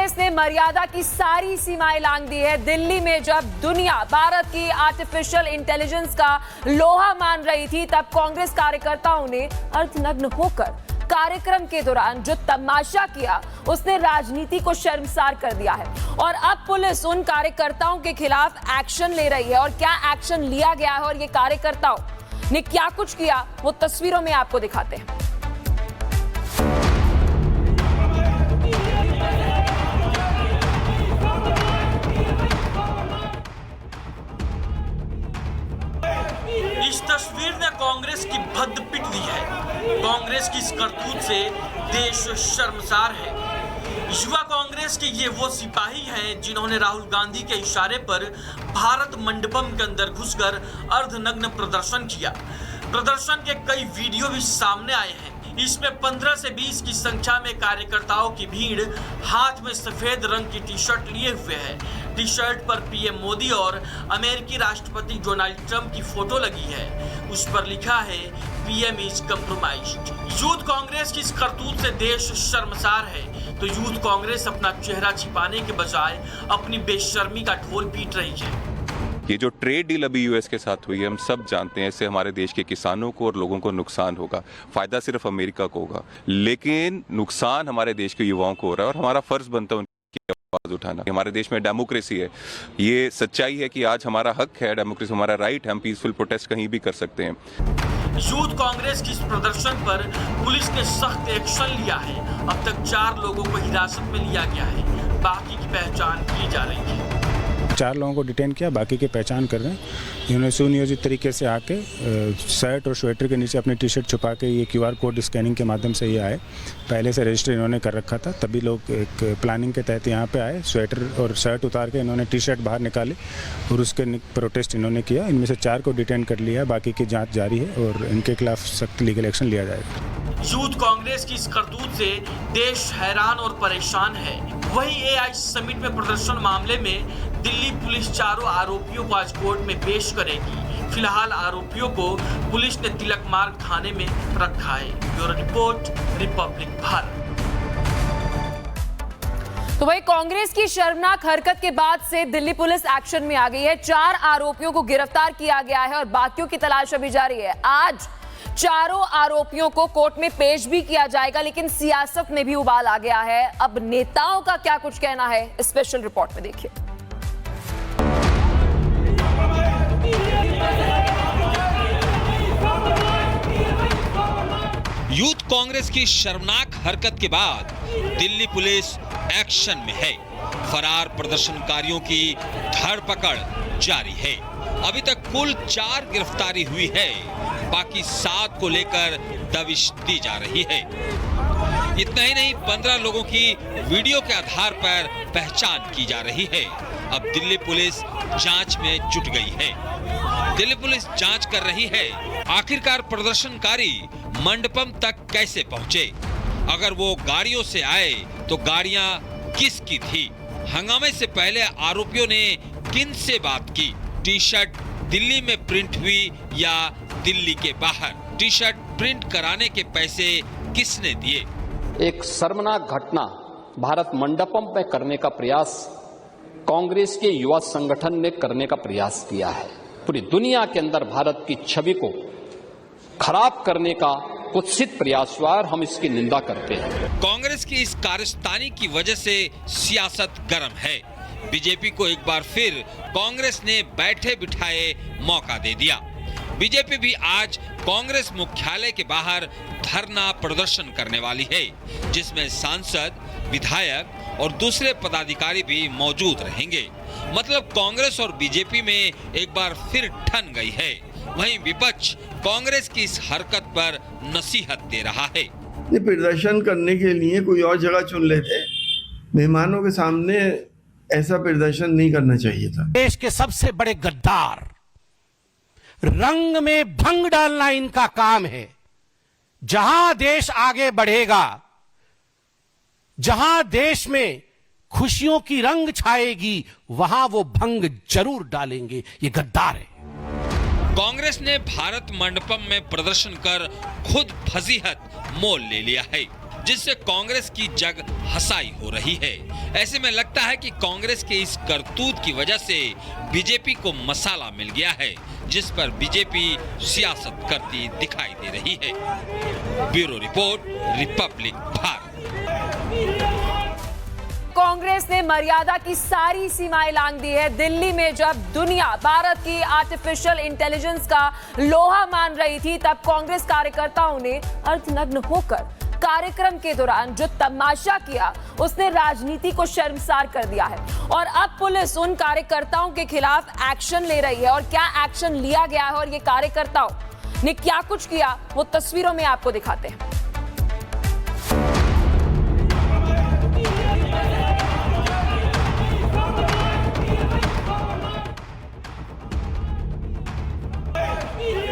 कांग्रेस ने मर्यादा की सारी सीमाएं लांघ दी है। दिल्ली में जब दुनिया भारत की आर्टिफिशियल इंटेलिजेंस का लोहा मान रही थी, तब कांग्रेस कार्यकर्ताओं ने अर्धनग्न होकर कार्यक्रम के दौरान जो तमाशा किया, उसने राजनीति को शर्मसार कर दिया है। और अब पुलिस उन कार्यकर्ताओं के खिलाफ एक्शन ले रही है। और क्या एक्शन लिया गया है और ये कार्यकर्ताओं ने क्या कुछ किया, वो तस्वीरों में आपको दिखाते हैं। इस तस्वीर ने कांग्रेस की भद्द पिट दी है। कांग्रेस की इस करतूत से देश शर्मसार है। युवा कांग्रेस के ये वो सिपाही हैं जिन्होंने राहुल गांधी के इशारे पर भारत मंडपम के अंदर घुसकर अर्धनग्न प्रदर्शन किया। प्रदर्शन के कई वीडियो भी सामने आए हैं। इसमें 15 से 20 की संख्या में कार्यकर्ताओं की भीड़ हाथ में सफेद रंग की टी शर्ट लिए हुए है। टी शर्ट पर पीएम मोदी और अमेरिकी राष्ट्रपति डोनाल्ड ट्रंप की फोटो लगी है। उस पर लिखा है PM is compromised. Youth Congress की इस करतूत से देश शर्मसार है, तो यूथ कांग्रेस अपना चेहरा छिपाने के बजाय अपनी बेशर्मी का ढोल पीट रही है। ये जो ट्रेड डील अभी यूएस के साथ हुई है, हम सब जानते हैं इससे हमारे देश के किसानों को और लोगों को नुकसान होगा। फायदा सिर्फ अमेरिका को होगा, लेकिन नुकसान हमारे देश के युवाओं को हो रहा है और हमारा फर्ज बनता है उनकी आवाज उठाना। हमारे देश में डेमोक्रेसी है, ये सच्चाई है कि आज हमारा हक है, डेमोक्रेसी हमारा राइट है, हम पीसफुल प्रोटेस्ट कहीं भी कर सकते हैं। यूथ कांग्रेस की इस प्रदर्शन पर पुलिस ने सख्त एक्शन लिया है। अब तक 4 लोगों को हिरासत में लिया गया है, बाकी की पहचान की जा रही है। 4 लोगों को डिटेन किया, बाकी की पहचान कर रहे हैं। इन्होंने सुनियोजित तरीके से आके शर्ट और स्वेटर के नीचे अपनी टी शर्ट छुपा के ये QR कोड स्कैनिंग के माध्यम से ये आए। पहले से रजिस्टर इन्होंने कर रखा था, तभी लोग एक प्लानिंग के तहत यहाँ पे आए। स्वेटर और शर्ट उतार के इन्होंने टी शर्ट बाहर निकाली और उसके प्रोटेस्ट इन्होंने किया। इनमें से 4 को डिटेन कर लिया, बाकी की जाँच जारी है और इनके खिलाफ सख्त लीगल एक्शन लिया जाएगा। यूथ कांग्रेस की इस करतूत से देश हैरान और परेशान है। वहीं AI समिट में प्रदर्शन मामले में दिल्ली पुलिस 4 आरोपियों को आज कोर्ट में पेश करेगी। फिलहाल आरोपियों को पुलिस ने तिलक मार्ग थाने में रखा है। Bureau report, Republic Bharat. तो वही कांग्रेस की शर्मनाक हरकत के बाद से दिल्ली पुलिस एक्शन में आ गई है। 4 आरोपियों को गिरफ्तार किया गया है और बाकियों की तलाश अभी जारी है। आज 4 आरोपियों को कोर्ट में पेश भी किया जाएगा, लेकिन सियासत में भी उबाल आ गया है। अब नेताओं का क्या कुछ कहना है, स्पेशल रिपोर्ट में देखिए। यूथ कांग्रेस की शर्मनाक हरकत के बाद दिल्ली पुलिस एक्शन में है। फरार प्रदर्शनकारियों की धरपकड़ जारी है। अभी तक कुल 4 गिरफ्तारी हुई है, बाकी 7 को लेकर दबिश दी जा रही है। इतना ही नहीं, 15 लोगों की वीडियो के आधार पर पहचान की जा रही है। अब दिल्ली पुलिस जांच में जुट गई है। दिल्ली पुलिस जांच कर रही है, आखिरकार प्रदर्शनकारी मंडपम तक कैसे पहुंचे। अगर वो गाड़ियों से आए तो गाड़ियां किसकी थी। हंगामे से पहले आरोपियों ने किन से बात की। टी शर्ट दिल्ली में प्रिंट हुई या दिल्ली के बाहर। टी शर्ट प्रिंट कराने के पैसे किसने दिए। एक शर्मनाक घटना भारत मंडपम में करने का प्रयास कांग्रेस के युवा संगठन ने करने का प्रयास किया है। पूरी दुनिया के अंदर भारत की छवि को खराब करने का कुत्सित प्रयास हुआ और हम इसकी निंदा करते हैं। कांग्रेस की इस कारस्तानी की वजह से सियासत गर्म है। बीजेपी को एक बार फिर कांग्रेस ने बैठे बिठाए मौका दे दिया। बीजेपी भी आज कांग्रेस मुख्यालय के बाहर धरना प्रदर्शन करने वाली है, जिसमें सांसद, विधायक और दूसरे पदाधिकारी भी मौजूद रहेंगे। मतलब कांग्रेस और बीजेपी में एक बार फिर ठन गई है। वहीं विपक्ष कांग्रेस की इस हरकत पर नसीहत दे रहा है। ये प्रदर्शन करने के लिए कोई और जगह चुन लेते, मेहमानों के सामने ऐसा प्रदर्शन नहीं करना चाहिए था। देश के सबसे बड़े गद्दार, रंग में भंग डालना इनका काम है। जहां देश आगे बढ़ेगा, जहां देश में खुशियों की रंग छाएगी, वहां वो भंग जरूर डालेंगे। ये गद्दार है। कांग्रेस ने भारत मंडपम में प्रदर्शन कर खुद फजीहत मोल ले लिया है, जिससे कांग्रेस की जग हसाई हो रही है। ऐसे में लगता है कि कांग्रेस के इस करतूत की वजह से बीजेपी को मसाला मिल गया है, जिस पर बीजेपी सियासत करती दिखाई दे रही है। Bureau report, Republic Bharat. Congress ने मर्यादा की सारी सीमाएं लांघ दी है। दिल्ली में जब दुनिया भारत की आर्टिफिशियल इंटेलिजेंस का लोहा मान रही थी, तब कांग्रेस कार्यकर्ताओं ने अर्धनग्न होकर कार्यक्रम के दौरान जो तमाशा किया, उसने राजनीति को शर्मसार कर दिया है। और अब पुलिस उन कार्यकर्ताओं के खिलाफ एक्शन ले रही है। और क्या एक्शन लिया गया है और ये कार्यकर्ताओं ने क्या कुछ किया, वो तस्वीरों में आपको दिखाते हैं।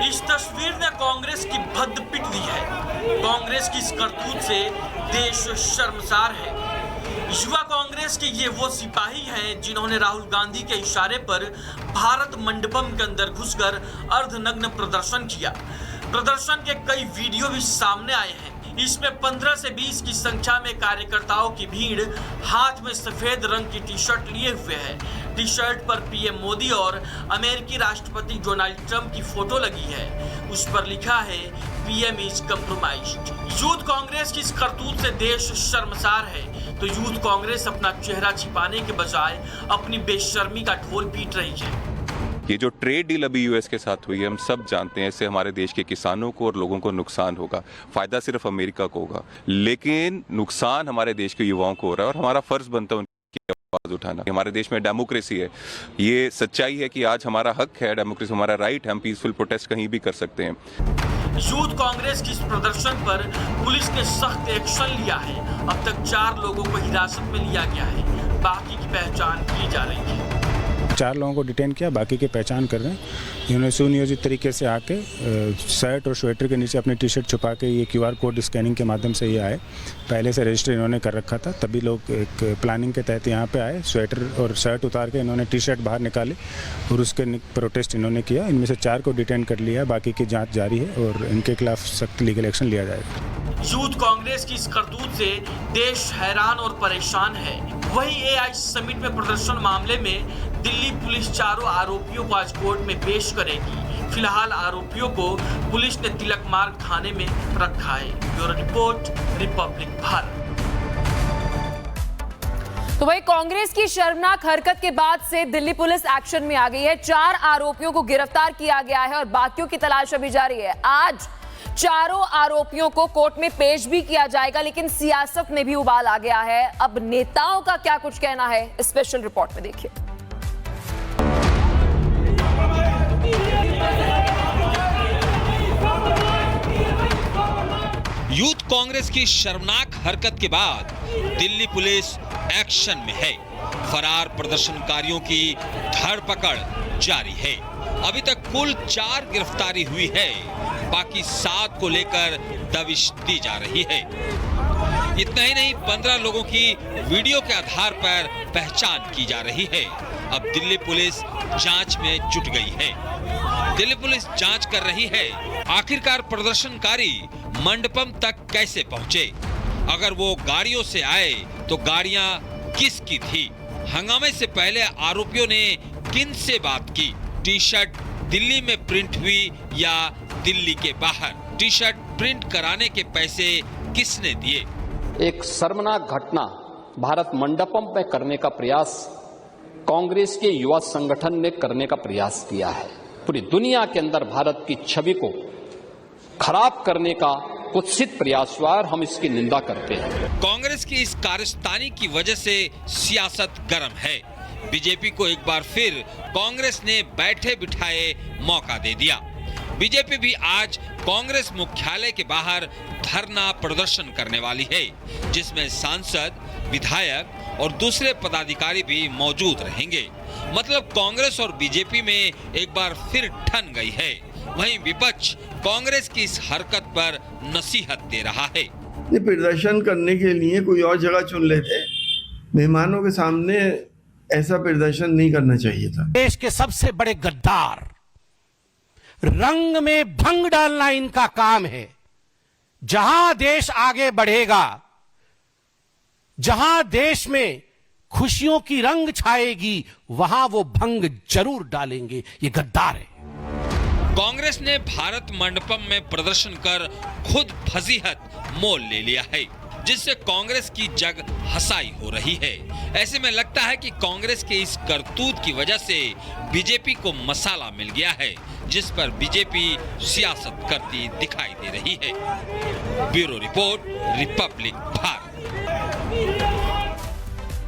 इस तस्वीर ने कांग्रेस की भद्द पिट दी है। कांग्रेस की इस करतूत से देश शर्मसार है। युवा कांग्रेस के ये वो सिपाही हैं जिन्होंने राहुल गांधी के इशारे पर भारत मंडपम के अंदर घुसकर अर्धनग्न प्रदर्शन किया। प्रदर्शन के कई वीडियो भी सामने आए हैं। इसमें 15 से 20 की संख्या में कार्यकर्ताओं की भीड़ हाथ में सफेद रंग की टी शर्ट लिए हुए है। टी शर्ट पर पीएम मोदी और अमेरिकी राष्ट्रपति डोनाल्ड ट्रंप की फोटो लगी है। उस पर लिखा है PM is compromised. Youth Congress की इस करतूत से देश शर्मसार है, तो यूथ कांग्रेस अपना चेहरा छिपाने के बजाय अपनी बेशर्मी का ढोल पीट रही है। ये जो ट्रेड डील अभी यूएस के साथ हुई है, हम सब जानते हैं इससे हमारे देश के किसानों को और लोगों को नुकसान होगा। फायदा सिर्फ अमेरिका को होगा, लेकिन नुकसान हमारे देश के युवाओं को हो रहा है और हमारा फर्ज बनता है उनकी आवाज उठाना। हमारे देश में डेमोक्रेसी है, ये सच्चाई है कि आज हमारा हक है, डेमोक्रेसी हमारा राइट है, हम पीसफुल प्रोटेस्ट कहीं भी कर सकते हैं। यूथ कांग्रेस की इस प्रदर्शन पर पुलिस ने सख्त एक्शन लिया है। अब तक 4 लोगों को हिरासत में लिया गया है, बाकी की पहचान की जा रही है। 4 लोगों को डिटेन किया, बाकी की पहचान कर रहे हैं। इन्होंने सुनियोजित तरीके से आके शर्ट और स्वेटर के नीचे अपनी टी शर्ट छुपा के ये QR कोड स्कैनिंग के माध्यम से ये आए। पहले से रजिस्टर इन्होंने कर रखा था, तभी लोग एक प्लानिंग के तहत यहाँ पे आए। स्वेटर और शर्ट उतार के इन्होंने टी शर्ट बाहर निकाली और उसके प्रोटेस्ट इन्होंने किया। इनमें से 4 को डिटेन कर लिया है, बाकी की जाँच जारी है और इनके खिलाफ सख्त लीगल एक्शन लिया जाएगा। यूथ कांग्रेस की इस करतूत से देश हैरान और परेशान है। वहीं AI समिट में प्रदर्शन मामले में दिल्ली पुलिस 4 आरोपियों को आज कोर्ट में पेश करेगी। फिलहाल आरोपियों को पुलिस ने तिलक मार्ग थाने में रखा है। Bureau report, Republic Bharat. तो वही कांग्रेस की शर्मनाक हरकत के बाद से दिल्ली पुलिस एक्शन में आ गई है। 4 आरोपियों को गिरफ्तार किया गया है और बाकियों की तलाश अभी जारी है। आज 4 आरोपियों को कोर्ट में पेश भी किया जाएगा, लेकिन सियासत में भी उबाल आ गया है। अब नेताओं का क्या कुछ कहना है, स्पेशल रिपोर्ट में देखिए। यूथ कांग्रेस की शर्मनाक हरकत के बाद दिल्ली पुलिस एक्शन में है। फरार प्रदर्शनकारियों की धरपकड़ जारी है। अभी तक कुल 4 गिरफ्तारी हुई है, बाकी 7 को लेकर दबिश दी जा रही है। इतना ही नहीं, 15 लोगों की वीडियो के आधार पर पहचान की जा रही है। अब दिल्ली पुलिस जांच में जुट गई है। दिल्ली पुलिस जांच कर रही है, आखिरकार प्रदर्शनकारी मंडपम तक कैसे पहुंचे। अगर वो गाड़ियों से आए तो गाड़ियां किसकी थी। हंगामे से पहले आरोपियों ने किन से बात की। टी शर्ट दिल्ली में प्रिंट हुई या दिल्ली के बाहर। टी शर्ट प्रिंट कराने के पैसे किसने दिए। एक शर्मनाक घटना भारत मंडपम में करने का प्रयास कांग्रेस के युवा संगठन ने करने का प्रयास किया है। पूरी दुनिया के अंदर भारत की छवि को खराब करने का कुत्सित प्रयास हुआ और हम इसकी निंदा करते हैं। कांग्रेस की इस कारस्तानी की वजह से सियासत गर्म है। बीजेपी को एक बार फिर कांग्रेस ने बैठे बिठाए मौका दे दिया। बीजेपी भी आज कांग्रेस मुख्यालय के बाहर धरना प्रदर्शन करने वाली है, जिसमें सांसद, विधायक और दूसरे पदाधिकारी भी मौजूद रहेंगे। मतलब कांग्रेस और बीजेपी में एक बार फिर ठन गई है। वहीं विपक्ष कांग्रेस की इस हरकत पर नसीहत दे रहा है। ये प्रदर्शन करने के लिए कोई और जगह चुन लेते, मेहमानों के सामने ऐसा प्रदर्शन नहीं करना चाहिए था। देश के सबसे बड़े गद्दार, रंग में भंग डालना इनका काम है। जहां देश आगे बढ़ेगा जहां देश में खुशियों की रंग छाएगी वहां वो भंग जरूर डालेंगे। ये गद्दार है। कांग्रेस ने भारत मंडपम में प्रदर्शन कर खुद फजीहत मोल ले लिया है, जिससे कांग्रेस की जग हंसाई हो रही है। ऐसे में लगता है कि कांग्रेस के इस करतूत की वजह से बीजेपी को मसाला मिल गया है, जिस पर बीजेपी सियासत करती दिखाई दे रही है। Bureau report, Republic Bharat.